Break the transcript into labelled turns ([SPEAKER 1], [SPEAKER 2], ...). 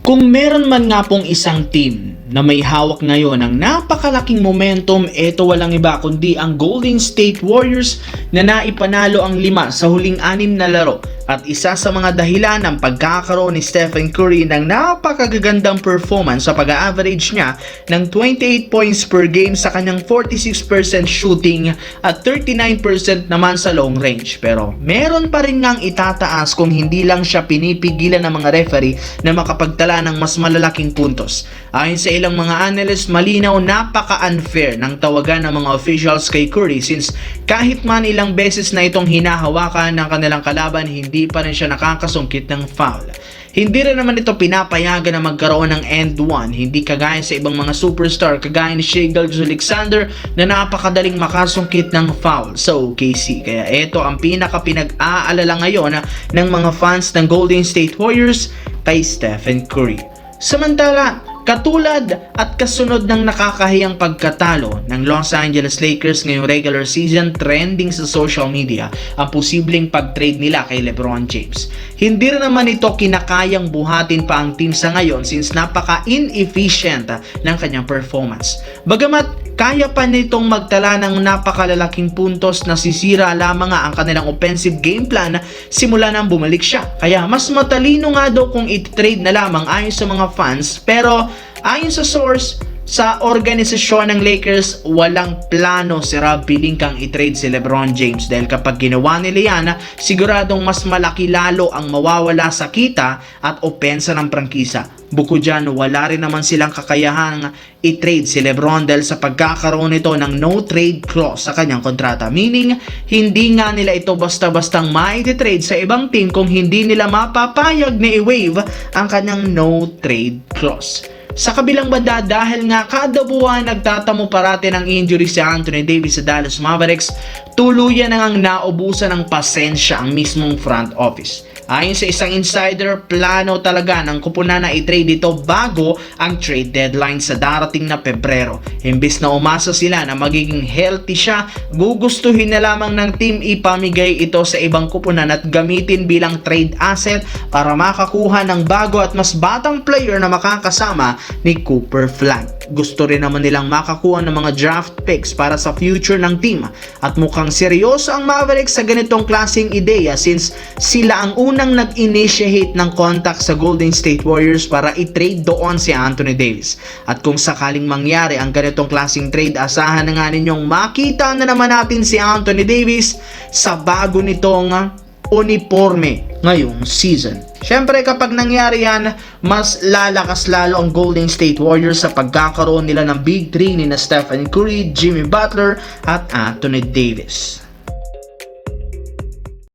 [SPEAKER 1] Kung meron man nga pong isang team na may hawak ngayon ng napakalaking momentum, ito walang iba kundi ang Golden State Warriors na naipanalo ang 5 sa huling 6 na laro at isa sa mga dahilan ng pagkakaroon ni Stephen Curry ng napakagagandang performance sa pag-average niya ng 28 points per game sa kanyang 46% shooting at 39% naman sa long range. Pero meron pa rin ngang itataas kung hindi lang siya pinipigilan ng mga referee na makapagtala ng mas malalaking puntos. Ayon sa ilang mga analyst, malinaw napaka-unfair ng tawagan ng mga officials kay Curry since kahit man ilang beses na itong hinahawakan ng kanilang kalaban, hindi pa rin siya nakakasungkit ng foul. Hindi rin naman ito pinapayagan na magkaroon ng end one, hindi kagaya sa ibang mga superstar kagaya ni Shai Gilgeous-Alexander na napakadaling makasungkit ng foul sa OKC. Kaya ito ang pinaka-pinag-aalala ngayon ng mga fans ng Golden State Warriors kay Stephen Curry. Samantala, katulad at kasunod ng nakakahiyang pagkatalo ng Los Angeles Lakers ngayong regular season, trending sa social media ang posibleng pag-trade nila kay LeBron James. Hindi rin naman ito kinakayang buhatin pa ang team sa ngayon since napaka-inefficient ng kanyang performance. Bagamat kaya pa nitong magtala ng napakalalaking puntos, nasisira lamang nga ang kanilang offensive game plan simula nang bumalik siya. Kaya mas matalino nga daw kung i-trade na lamang ayon sa mga fans, pero ayon sa source sa organisasyon ng Lakers, walang plano si Rob Pelinka i-trade si LeBron James dahil kapag ginawa nila yan, siguradong mas malaki lalo ang mawawala sa kita at opensa ng prangkisa. Bukod dyan, wala rin naman silang kakayahang i-trade si LeBron dahil sa pagkakaroon nito ng no-trade clause sa kanyang kontrata. Meaning, hindi nga nila ito basta-bastang ma-trade sa ibang team kung hindi nila mapapayag na i-waive ang kanyang no-trade clause. Sa kabilang banda, dahil nga kada buwan nagtatamo parate ng injury si Anthony Davis sa Dallas Mavericks, tuluyan na ngang naubusan ng pasensya ang mismong front office. Ayon sa isang insider, plano talaga ng kupunan na i-trade ito bago ang trade deadline sa darating na Pebrero. Imbis na umasa sila na magiging healthy siya, gugustuhin na lamang ng team ipamigay ito sa ibang kupunan at gamitin bilang trade asset para makakuha ng bago at mas batang player na makakasama ni Cooper Flag. Gusto rin naman nilang makakuha ng mga draft picks para sa future ng team at mukhang seryoso ang Mavericks sa ganitong klaseng ideya since sila ang unang nag-initiate ng contact sa Golden State Warriors para i-trade doon si Anthony Davis. At kung sakaling mangyari ang ganitong klaseng trade, asahan na nga ninyong makita na naman natin si Anthony Davis sa bago nitong uniforme ngayong season. Syempre kapag nangyari yan, mas lalakas lalo ang Golden State Warriors sa pagkakaroon nila ng Big 3 ni Stephen Curry, Jimmy Butler at Anthony Davis.